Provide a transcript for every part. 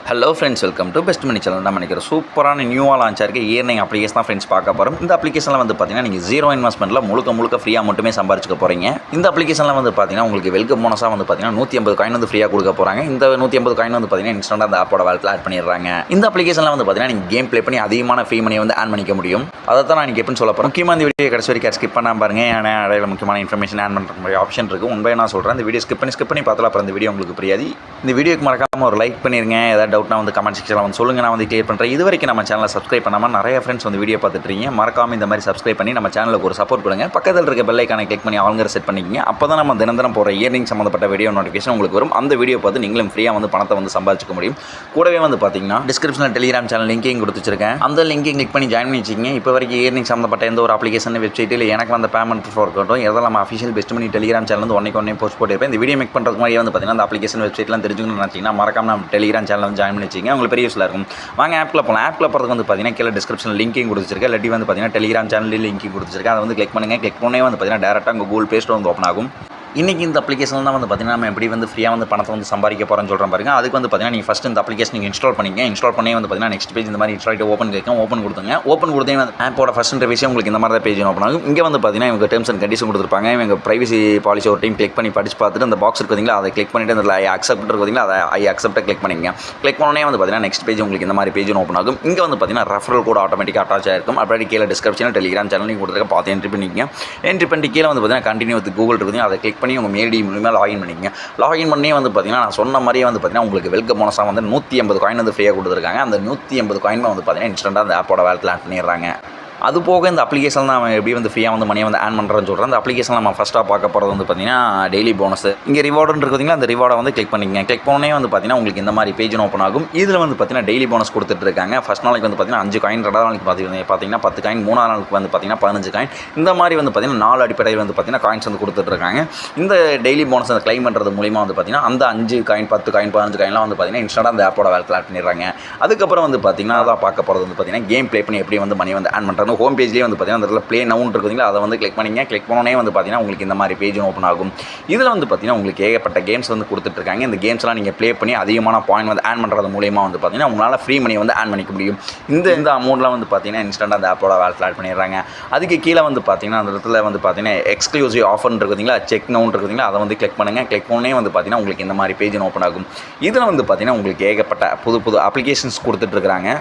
Hello friends, welcome to best money channel. நம்ம நினைக்கிற சூப்பரான நியூவாக லான்ச் ஆகிருக்கு இயர்னிங் அப்ளிகேஷன் தான் ஃப்ரெண்ட்ஸ் பார்க்க போகிறோம். இந்த அப்ளிகேஷனில் வந்து பார்த்தீங்கன்னா நீங்கள் ஜீரோ இன்வெஸ்ட்மெண்ட்டில் முழுக்க ஃப்ரீயாக மட்டுமே சம்பாரிச்சுக்க போகிறீங்க. இந்த அப்ளிகேஷனில் வந்து பார்த்தீங்கன்னா உங்களுக்கு வெல்கம் போனஸாக வந்து பார்த்தீங்கன்னா 150 காயின் வந்து ஃப்ரீயாக கொடுக்க போகிறாங்க. இந்த 150 காயின் வந்து பார்த்தீங்கன்னா இன்ஸ்டன்ட்டாக அந்த ஆப்போட வேலட்டில் ஆட் பண்ணிடுறாங்க. இந்த அப்ளிகேஷனில் வந்து பார்த்தீங்கன்னா நீங்கள் கேம் ப்ளே பண்ணி அதிகமான ஃப்ரீ மணியை வந்து ஆன் பண்ணிக்க முடியும். அதை தான் நான் எப்படின்னு சொல்ல போகிறேன். முக்கியமாக இந்த வீடியோ கடைசி வரைக்கும் ஸ்கிப் பண்ணாமல் பாருங்க. ஏன்னா இடையில முக்கியமான இன்ஃபர்மேஷன் ஆன் பண்ணுற மாதிரி ஆப்ஷன் இருக்குது. உண்மையை நான் சொல்கிறேன். இந்த வீடியோ ஸ்கிப் பண்ணி பார்த்தாலும் அப்புறம் இந்த வீடியோ உங்களுக்கு புரியாது. இந்த வீடியோக்கு மறக்காமல் ஒரு லைக் பண்ணிருங்க. ஏதாவது டவுட்னா வந்து கமெண்ட் செக்ஷன் வந்து சொல்லுங்கள், நான் வந்து கிளியர் பண்ணுறேன். இது வரைக்கும் நம்ம சேனலை சப்ஸ்கிரைப் பண்ணாமல் நிறைய ஃப்ரெண்ட்ஸ் வந்து வீடியோ பார்த்துட்டு இருக்கீங்க. மறக்காமல் இந்த மாதிரி சப்ஸ்கிரைப் பண்ணி நம்ம சேனலுக்கு ஒரு சப்போர்ட் கொடுங்க. பக்கத்தில் இருக்க பெல் ஐக்கானை கிளிக் பண்ணி ஆல்ங்கிற செட் பண்ணிக்கிங்க. அப்போ தான் நம்ம தினம் போகிற இயர்னிங் சம்மந்தப்பட்ட வீடியோ நோட்டிஃபிகேஷன் உங்களுக்கு வரும். அந்த வீடியோ பார்த்து நீங்களும் ஃப்ரீயாக வந்து பணத்தை வந்து சம்பாதிச்சிக்க முடியும். கூடவே வந்து பார்த்தீங்கன்னா டிஸ்கிரிப்ஷனில் டெலிகிராம் சேனல் லிங்கையும் கொடுத்து வச்சிருக்கேன். அந்த லிங்கையும் கிளிக் பண்ணி ஜாயின் பண்ணி வச்சிங்க. இப்போ வரைக்கும் இயர்னிங் சம்மந்தப்பட்ட எந்த ஒரு அப்ளிகேஷன் வெப்சைட்டில் எனக்கு வந்து பேமெண்ட் ப்ரூஃப் இருக்கட்டும் எதெல்லாம் நம்ம அஃபிஷியல் பெஸ்ட் மணி டெலிகிராம் சேனல் வந்து ஒன்னே போஸ்ட் போட்டிருப்பேன். இந்த வீடியோ மேக் பண்ணுறதுக்கு மாதிரி வந்து பார்த்தீங்கன்னா அந்த அப்ளிகேஷன் வெப்சைட்லாம் தெரிஞ்சுக்கணும்னு நினச்சிங்கன்னா மறக்காம நம்ம டெலிகிராம் சேனல் வந்து ஜாயின் பண்ணி வச்சிங்க. உங்களுக்கு பெரிய யூஸ்ஃபுல்லாக இருக்கும். வாங்க ஆப்பில் போகலாம். ஆப்பில் போகிறதுக்கு வந்து பார்த்தீங்கன்னா கீழே டிஸ்கிரிப்ஷனில் லிங்கையும் கொடுத்துருக்கேன். இல்லாட்டி வந்து பார்த்தீங்கன்னா டெலிகிராம் சேனலில் லிங்கையும் கொடுத்துருக்கேன். அதை வந்து கிளிக் பண்ணுங்கள். கிளிக் பண்ணே வந்து பார்த்தீங்கன்னா டேரெக்டாக உங்கள் கூகுள் ப்ளே ஸ்டோர் வந்து ஓப்பன் ஆகும். இன்றைக்கி இந்த அப்ளிகேஷன் தான் வந்து பார்த்தீங்கன்னா நம்ம எப்படி வந்து ஃப்ரீயாக வந்து பணத்தை வந்து சம்பாதிக்க போகிறோம்னு சொல்கிறேன் பாருங்க. அதுக்கு வந்து பார்த்தீங்கன்னா நீங்கள் ஃபஸ்ட் இந்த அப்ளிகேஷன் நீங்கள் இன்ஸ்டால் பண்ணிங்க. இன்ஸ்டால் பண்ணி வந்து பார்த்தீங்கன்னா நெக்ஸ்ட் பேஜ் இந்த மாதிரி இன்ஸ்டால் ஓப்பன் கேட்கும். ஓப்பன் கொடுத்துங்க. ஓப்பன் கொடுத்தீங்கன்னா ஆப்போட ஃபஸ்ட் இன்டர்ஃபேஸ் உங்களுக்கு இந்த மாதிரி தான் பேஜ் ஓப்பன் ஆகும். இங்கே வந்து பார்த்தீங்கன்னா இவங்க டேர்ம்ஸ் அண்ட் கண்டிஷன் கொடுத்துருப்பாங்க. இவங்க பிரைவசி பாலிசி ஒரு டைம் கிளிக் பண்ணி படிச்சு பார்த்துட்டு அந்த பாக்ஸ் இருக்குதுங்களா அதை கிளிக் பண்ணிட்டு அதில் ஐ அக்செப்ட் இருக்குதுங்களா அதை ஐ அக்செப்ட்டை கிளிக் பண்ணிங்க. கிளிக் பண்ணோன்னே வந்து பார்த்தீங்கன்னா நெக்ஸ்ட் பேஜ் உங்களுக்கு இந்த மாதிரி பேஜ் ஓப்பன் ஆகும். இங்கே வந்து பார்த்தீங்கன்னா ரெஃபரல் கோட் ஆட்டோமேட்டிக்காக அட்டாச் ஆயிருக்கும். அப்படி கீழே டிஸ்கிரிப்ஷனில் டெலிகிராம் சேனல் கொடுத்துருக்க பார்த்து என்ட்ரி பண்ணிங்க. என்ட்ரி பண்ணி கீழே வந்து பார்த்தீங்கன்னா கண்டினியூ வித் கூகுள் இருக்குது. அதை கிளிக் பண்ணி உங்கள் மெயில் ஐடி லாகின் பண்ணிங்க. லாகின் பண்ணி வந்து பார்த்தீங்கன்னா நான் சொன்ன மாதிரியே வந்து பார்த்தீங்கன்னா உங்களுக்கு வெல்கம் போனஸாக வந்து 150 காயின் வந்து ஃப்ரீயாக கொடுத்துருக்காங்க. அந்த 150 காயின் வந்து பார்த்தீங்கன்னா இன்ஸ்டன்ட்டாக அந்த ஆப்போட வேலட்டில் ஆட் பண்ணிடுறாங்க. அது போக இந்த அப்ளிகேஷன் நம்ம எப்படி வந்து ஃப்ரீயாக வந்து மணியை வந்து ஆன் பண்ணுறேன்னு சொல்கிறேன். அந்த அப்ளிகேஷன் நம்ம ஃபஸ்ட்டாக பார்க்க போகிறது வந்து பார்த்தீங்கன்னா டெய்லி போனஸ். இங்கே ரிவார்டுன்னு இருக்குதுங்களா, அந்த ரிவார்டை வந்து கிளிக் பண்ணிங்க. கிளிக் பண்ணே வந்து பார்த்தீங்கன்னா உங்களுக்கு இந்த மாதிரி பேஜ் ஓப்பன் ஆகும். இதில் வந்து பார்த்தீங்கன்னா டெய்லி போனஸ் கொடுத்துட்டு இருக்காங்க. ஃபஸ்ட் நாளைக்கு வந்து பார்த்தீங்கன்னா 5 காயின், ரெண்டாவது நாளைக்கு பார்த்தீங்கன்னா 10 காயின், மூணாவது நாளுக்கு வந்து பார்த்தீங்கன்னா 15 காயின். இந்த மாதிரி வந்து பார்த்தீங்கன்னா 4 அடிப்படையில் வந்து பார்த்தீங்கன்னா காயின்ஸ் வந்து கொடுத்துட்ருக்காங்க. இந்த டெய்லி போனஸ் அந்த கிளைம் பண்ணுறது மூலிமா வந்து பார்த்தீங்கன்னா அந்த 5 காயின், 10 காயின், 15 காயின்லாம் வந்து பார்த்தீங்கன்னா இன்ஸ்டன்ட்டாக அந்த ஆப்போட வேலட்டில் ஆட் பண்ணிடுறாங்க. அதுக்கப்புறம் வந்து பார்த்தீங்கன்னா அதான் பார்க்க போகிறது வந்து பார்த்தீங்கன்னா கேம் ப்ளே பண்ணி எப்படி வந்து மணி வந்து ஆன் பண்ணுறாங்க. ஹோம் பேஜ்லேயே வந்து அந்த இடத்துல ப்ளே நவுன் இருக்குதுங்களா, அதை வந்து கிளிக் பண்ணிங்க. கிளிக் பண்ணோன்னே வந்து பார்த்தீங்கன்னா உங்களுக்கு இந்த மாதிரி பேஜ் ஓப்பன் ஆகும். இதில் வந்து பார்த்தீங்கன்னா உங்களுக்கு ஏகப்பட்ட கேம்ஸ் வந்து கொடுத்துட்ருக்காங்க. இந்த கேம்ஸ்லாம் நீங்கள் ப்ளே பண்ணி அதிகமான பாயிண்ட் வந்து ஆன் பண்ணுறது மூலியமாக வந்து பார்த்தீங்கன்னா உங்களால் ஃப்ரீ மணி வந்து ஆன் பண்ணிக்க முடியும். இந்த அமௌண்ட்லாம் வந்து பார்த்தீங்கன்னா இன்ஸ்டன்ட்டாக அந்த ஆப்போட வேலட்டில் ஆட் பண்ணிடுறாங்க. அதுக்கு கீழே வந்து பார்த்தீங்கன்னா அந்த இடத்துல வந்து பார்த்தீங்கன்னா எக்ஸ்க்ளூசிவ் ஆஃபர்னு இருக்குதுங்களா, செக் நவுன் இருக்குதுங்களா, அதை வந்து கிளிக் பண்ணுங்கள். கிளிக் பண்ணே வந்து பார்த்தீங்கன்னா உங்களுக்கு இந்த மாதிரி பேஜ் ஓப்பன் ஆகும். இதில் வந்து பார்த்தீங்கன்னா உங்களுக்கு ஏகப்பட்ட புது அப்ளிகேஷன்ஸ் கொடுத்துட்ருக்காங்க.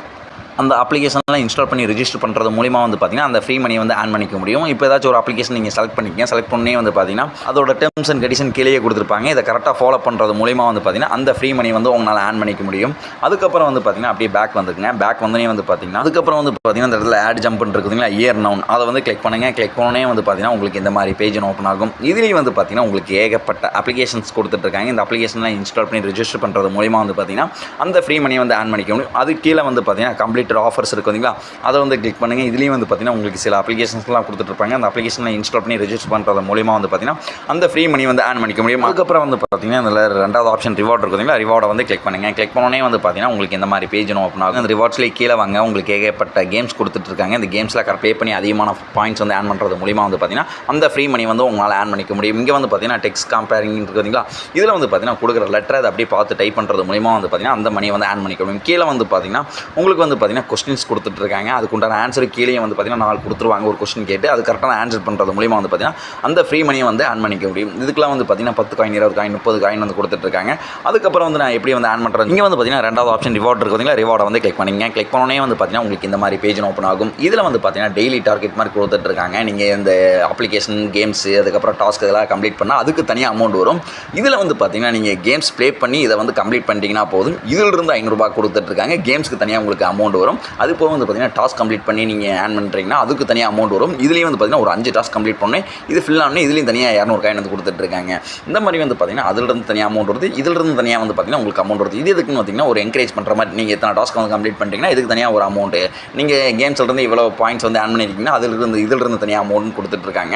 அந்த அப்ளிகேஷன்லாம் இன்ஸ்டால் பண்ணி ரிஜிஸ்டர் பண்ணுறது மூலிமா வந்து பார்த்தீங்கன்னா அந்த ஃப்ரீ மணி வந்து ஆன் பண்ணிக்க முடியும். இப்போ ஏதாச்சும் ஒரு அப்ளிகேஷன் நீங்கள் செலக்ட் பண்ணிக்கங்க. செலக்ட் பண்ணே வந்து பார்த்தீங்கன்னா அதோட டேர்ம்ஸ் அண்ட் கண்டிஷன் கீழே கொடுத்துருப்பாங்க. இதை கரெக்டாக ஃபாலோ பண்ணுறது மூலிமா வந்து பார்த்தீங்கன்னா அந்த ஃப்ரீ மணி வந்து உங்களால் ஆன் பண்ணிக்க முடியும். அதுக்கப்புறம் வந்து பார்த்தீங்கன்னா அப்படியே பேக் வந்துக்குங்க. பேக் வந்தனே வந்து பார்த்தீங்கன்னா அதுக்கப்புறம் வந்து பார்த்தீங்கன்னா அந்த இடத்துல ஆட் ஜம்ப் இருக்குதுங்களா, இயர் நவுன், அதை வந்து கிளிக் பண்ணுங்கள். கிளிக் பண்ணே வந்து பார்த்தீங்கன்னா உங்களுக்கு இந்த மாதிரி பேஜ் ஓப்பன் ஆகும். இதுலேயும் வந்து பார்த்தீங்கன்னா உங்களுக்கு ஏகப்பட்ட அப்ளிகேஷன்ஸ் கொடுத்துட்ருக்காங்க. இந்த அப்ளிகேஷன்லாம் இன்ஸ்டால் பண்ணி ரிஜிஸ்டர் பண்ணுறது மூலிமா வந்து பார்த்தீங்கன்னா அந்த ஃப்ரீ மணி வந்து ஆன் பண்ணிக்க முடியும். அது கீழே வந்து பார்த்தீங்கன்னா கம்ப்ளீட் ஆஃபர்ஸ் இருக்குதுங்க, அதை வந்து கிளிக் பண்ணுங்கள். இதுலேயும் வந்து பார்த்தீங்கன்னா உங்களுக்கு சில அப்ளிகேஷன்ஸ்லாம் கொடுத்துட்ருப்பாங்க. அந்த அப்ளிகேஷனில் இன்ஸ்டால் பண்ணி ரெஜிஸ்டர் பண்ணுறது மூலிமா வந்து பார்த்தீங்கன்னா அந்த ஃப்ரீ மணி வந்து ஆன் பண்ணிக்க முடியும். அதுக்கப்புறம் வந்து பார்த்தீங்கன்னா இதில் ரெண்டாவது ஆப்ஷன் ரிவார்டு இருக்குதுங்களா, ரிவார்டை வந்து கிளிக் பண்ணுங்கள். கிளிக் பண்ணோன்னே வந்து பார்த்தீங்கன்னா உங்களுக்கு இந்த மாதிரி பேஜ் ஓப்பன் ஆகும். அந்த ரிவார்ட்ஸ்லேயே கீழே வாங்க உங்களுக்கு ஏகப்பட்ட கேம்ஸ் கொடுத்துட்ருக்காங்க. இந்த கேம்ஸில் ப்ளே பண்ணி அதிகமான பாயிண்ட்ஸ் வந்து ஆன் பண்ணுறது மூலிமா வந்து பார்த்தீங்கன்னா அந்த ஃப்ரீ மணி வந்து உங்களால் ஆன் பண்ணிக்க முடியும். இங்கே வந்து பார்த்தீங்கன்னா டெக்ஸ்ட் கம்பேரிங் இருக்குதுங்களா, இதில் வந்து பார்த்தீங்கன்னா கொடுக்குற லெட்டரை அதை அப்படியே பார்த்து டைப் பண்ணுறது மூலிமா வந்து பார்த்தீங்கன்னா அந்த மணியை வந்து ஆன் பண்ணிக்க முடியும். கீழே வந்து பார்த்தீங்கன்னா உங்களுக்கு வந்து பார்த்தீங்கன்னா கொஸ்டின்ஸ் கொடுத்துட்ருக்காங்க. அதுக்குண்டான ஆன்சர் கீழே வந்து பார்த்தீங்கன்னா 4 கொடுத்துருவாங்க. ஒரு கொஸ்டின் கேட்டு அது கரெக்டான ஆன்சர் பண்ணுறது மூலிமா வந்து பார்த்தீங்கன்னா அந்த ஃப்ரீ மணியை வந்து ஆன் பண்ணிக்க முடியும். இதுக்கெல்லாம் வந்து பார்த்தீங்கன்னா 10 காயின், 20 காயின், 30 காயின் வந்து கொடுத்துட்ருக்காங்க. அதுக்கப்புறம் வந்து நான் எப்படி வந்து ஆன் பண்ணுறது, இங்கே வந்து பார்த்தீங்கன்னா ரெண்டாவது ஆப்ஷன் ரிவார்டு இருக்குதுங்களா, ரிவார்டை வந்து கிளிக் பண்ணிங்க. கிளிக் பண்ணோன்னே வந்து பார்த்தீங்கன்னா உங்களுக்கு இந்த மாதிரி பேஜ் ஓப்பன் ஆகும். இதில் வந்து பார்த்தீங்கன்னா டெய்லி டார்கெட் மாதிரி கொடுத்துட்ருக்காங்க. நீங்கள் இந்த அப்ளிகேஷன் கேம்ஸ் அதுக்கப்புறம் டாஸ்க் இதெல்லாம் கம்ப்ளீட் பண்ணால் அதுக்கு தனியாக அமௌண்ட் வரும். இதில் வந்து பார்த்தீங்கன்னா நீங்கள் கேம்ஸ் ப்ளே பண்ணி இதை வந்து கம்ப்ளீட் பண்ணிட்டீங்கன்னா போதும். இதிலிருந்து 500 ரூபாய் கொடுத்துட்ருக்காங்க. கேம்ஸ்க்கு தனியாக உங்களுக்கு அமௌண்ட் வரும். அது போக வந்து பார்த்தீங்கன்னா டாஸ்க் கம்ப்ளீட் பண்ணி நீங்கள் ஆன் பண்ணுறீங்கன்னா அதுக்கு தனியாக அமௌண்ட் வரும். இதுலேயும் வந்து பார்த்தீங்கன்னா ஒரு 5 டாஸ்க் கம்ப்ளீட் பண்ணி இது ஃபில் ஆனே இதுலேயும் தனியாக 200 காயின் வந்து கொடுத்துட்ருக்காங்க. இந்த மாதிரி வந்து பார்த்தீங்கன்னா அதிலிருந்து தனியாக அமௌண்ட் வருது, இதிலிருந்து தனியாக வந்து பார்த்தீங்கன்னா உங்களுக்கு அமௌண்ட் வருது. இது எதுக்குன்னு பார்த்தீங்கன்னா ஒரு என்கரேஜ் பண்ணுற மாதிரி, நீங்கள் எத்தனை டாஸ்க் வந்து கம்ப்ளீட் பண்ணிட்டீங்கன்னா இதுக்கு தனியாக ஒரு அமௌண்ட்டு, நீங்கள் கேம்ஸ்லேருந்து இவ்வளோ பாயிண்ட்ஸ் வந்து ஆன் பண்ணியிருக்கீங்கன்னா இதிலிருந்து தனியாக அமௌண்ட் கொடுத்துட்ருக்காங்க.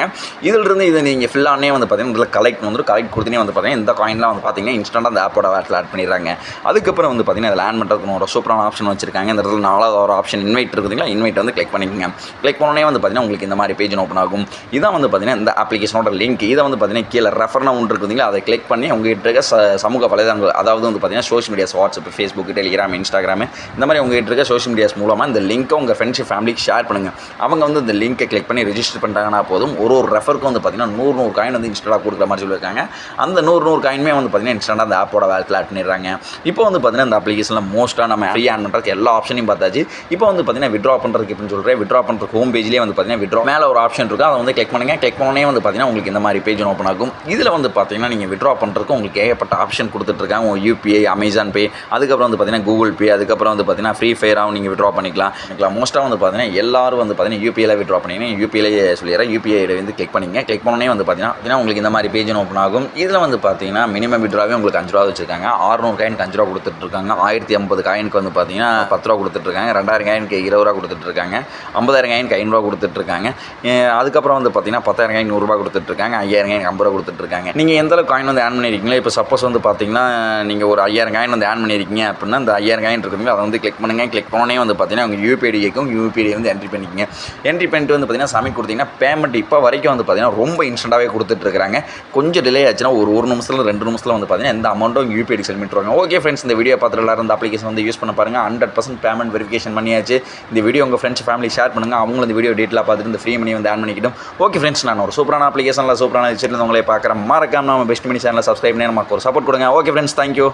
இதிலிருந்து இதை நீங்கள் ஃபில் ஆனே வந்து பார்த்தீங்கன்னா இதில் கலெக்ட் கொடுத்துனே வந்து பார்த்தீங்கன்னா இந்த காயின்லாம் வந்து பார்த்தீங்கன்னா இன்ஸ்டன்ட்டாக அந்த ஆப்போட வேலட்டில் ஆட் பண்ணிடுறாங்க. அதுக்கப்புறம் வந்து பார்த்தீங்கன்னா இதில் ஆன் பண்ணுறதுக்கு ஒரு சூப்பரான ஆப்ஷன் வச்சிருக்காங்க. இந்த இடத்துல 4 நாலாவது ஒரு ஆப்ஷன் இன்வைட் இருக்குதுங்களா, இன்வைட் வந்து கிளிக் பண்ணிக்கோங்க. கிளிக் பண்ணோடனே வந்து பார்த்தீங்கன்னா உங்களுக்கு இந்த மாதிரி பேஜ் ஓப்பன் ஆகும். இதான் வந்து பார்த்தீங்கன்னா இந்த அப்ளிகேஷனோட லிங்க். இதை வந்து பார்த்தீங்கன்னா கீழே ரெஃபர்னா ஒன்று இருக்குதுங்களா, அதை கிளிக் பண்ணி உங்ககிட்ட இருக்க சமூக வலைதளங்கள், அதாவது வந்து பார்த்தீங்கன்னா social medias, WhatsApp, Facebook, Telegram, Instagram, இந்த மாதிரி உங்ககிட்ட இருக்க சோஷியல் மீடியாஸ் மூலமாக இந்த லிங்க்கை உங்கள் ஃப்ரெண்ட்ஷிப் ஃபேமிலிக்கு ஷேர் பண்ணுங்கள். அவங்க வந்து இந்த லிங்க்கை கிளிக் பண்ணி ரெஜிஸ்டர் பண்ணிட்டாங்கன்னா போதும், ஒரு ரெஃபருக்கும் வந்து பார்த்தீங்கன்னா 100 காயின் வந்து இன்ஸ்டாலாக கொடுக்குற மாதிரி சொல்லியிருக்காங்க. அந்த 100 காயினுமே வந்து பார்த்தீங்கன்னா இன்ஸ்டன்ட்டாக அந்த ஆப்போட வேலட்டில் ஆட் பண்ணிடுறாங்க. இப்போ வந்து பார்த்தீங்கன்னா இந்த அப்ளிகேஷனில் மோஸ்ட்டாக நம்ம ஃப்ரீ ஆன் பண்ணுறதுக்கு எல்லா ஆப்ஷனையும் பார்த்தாச்சு. இப்போ வந்து பார்த்தீங்கன்னா விட்ரா பண்ணுறதுக்கு எப்படின்னு சொல்கிறேன். விட்ரா பண்ணுறதுக்கு ஹோம் பேஜ்லேயே வந்து பார்த்தீங்கன்னா விட்ரா மேலே ஒரு ஆப்ஷன் இருக்கும், அதை வந்து கிளிக் பண்ணுங்கள். கிளிக் பண்ணோன்னே வந்து பார்த்தீங்கன்னா உங்களுக்கு இந்த மாதிரி பேஜ் ஓப்பன் ஆகும். இதில் வந்து பார்த்தீங்கன்னா நீங்கள் விட்ரா பண்ணுறதுக்கு உங்களுக்கு ஏகப்பட்ட ஆப்ஷன் கொடுத்துட்ருக்காங்க. உங்கள் யூபிஐ, அமேசான் பே, அதுக்கப்புறம் வந்து பார்த்தீங்கன்னா கூகுள் பே, அதுக்கப்புறம் வந்து பார்த்தீங்கன்னா ஃப்ரீ ஃபயராகவும் நீங்கள் விட்ரா பண்ணிக்கலாம். மோஸ்ட்டாக வந்து பார்த்தீங்கன்னா எல்லாரும் வந்து பார்த்தீங்கன்னா யூபிஐயில் விட்ரா பண்ணிங்கன்னா யூபிஐலேயே சொல்லிடுறேன். யூபிஐ வந்து கிளிக் பண்ணிங்க. கிளிக் பண்ணோன்னே வந்து பார்த்தீங்கன்னா உங்களுக்கு இந்த மாதிரி பேஜ் ஓப்பன் ஆகும். இதில் வந்து பார்த்தீங்கன்னா மினிமம் விட்ராவே உங்களுக்கு 5 ரூபா வச்சிருக்காங்க. 600 காயினுக்கு 5 ரூபா கொடுத்துட்ருக்காங்க. 1050 காயினுக்கு வந்து பார்த்தீங்கன்னா 10 ரூபா கொடுத்துட்ருக்காங்க. 2000 காயினுக்கு 20 ரூபா கொடுத்துட்ருக்காங்க. 50,000 காயினுக்கு 5 ரூபா கொடுத்துட்ருக்காங்க. அதுக்கப்புறம் வந்து பார்த்தீங்கன்னா 10,000 காயின் 100 ரூபா கொடுத்துட்ருக்காங்க. 5000 காயின் 50 ரூபா கொடுத்துட்ருக்காங்க. நீங்கள் எந்த அளவுக்கு காயின் வந்து ஆன் பண்ணியிருக்கீங்களோ, இப்போ சப்போஸ் வந்து பார்த்தீங்கன்னா நீங்கள் ஒரு 5000 காயின் வந்து ஆன் பண்ணியிருக்கீங்க அப்படின்னா அந்த 5000 காயின் இருக்குதுங்க, அதை வந்து கிளிக் பண்ணுங்கள். கிளிக் பண்ணோன்னே வந்து பார்த்தீங்கன்னா உங்கள் யூபிஐ கேட்கும். யூபிஐ வந்து என்ட்ரி பண்ணிக்கங்க. என்ட்ரி பண்ணிட்டு வந்து பார்த்தீங்கன்னா சப்மிட் கொடுத்தீங்கன்னா பேமெண்ட் இப்போ வரைக்கும் வந்து பார்த்தீங்கன்னா ரொம்ப இன்ஸ்டன்ட்டாகவே கொடுத்துட்ருக்காங்க. கொஞ்சம் டிலே ஆச்சுன்னா ஒரு நிமிஷத்தில் 2 நிமிஷத்தில் வந்து பார்த்தீங்கன்னா எந்த அமௌண்ட்டும் யூபிஐ சென்ட் பண்ணிடுவாங்க. ஓகே ஃப்ரெண்ட்ஸ், இந்த வீடியோ பார்த்துட்டு எல்லாரும் இந்த அப்ளிகேஷன் வந்து யூஸ் பண்ண பாருங்கள். 100% பேமெண்ட் வெரிஃபிகேஷன் பண்ணியாச்சு. இந்த வீடியோ உங்கள் ஃப்ரெண்ட்ஸ் ஃபேமிலி ஷேர் பண்ணுங்கள். அவங்களும் இந்த வீடியோ டீட்டெயிலாக பார்த்துட்டு இந்த ஃப்ரீ மணி வந்து ஆன் பண்ணிக்கிட்டோம். ஓகே ஃப்ரெண்ட்ஸ், நான் ஒரு சூப்பரான அப்ளிகேஷனில் சூப்பரான விஷயத்தில் உங்களை பார்க்குறேன். மறக்காம நம்ம பெஸ்ட் மணி சேனலை சப்ஸ்கிரைப் பண்ணி நமக்கு ஒரு சப்போர்ட் கொடுங்க. Okay friends, thank you.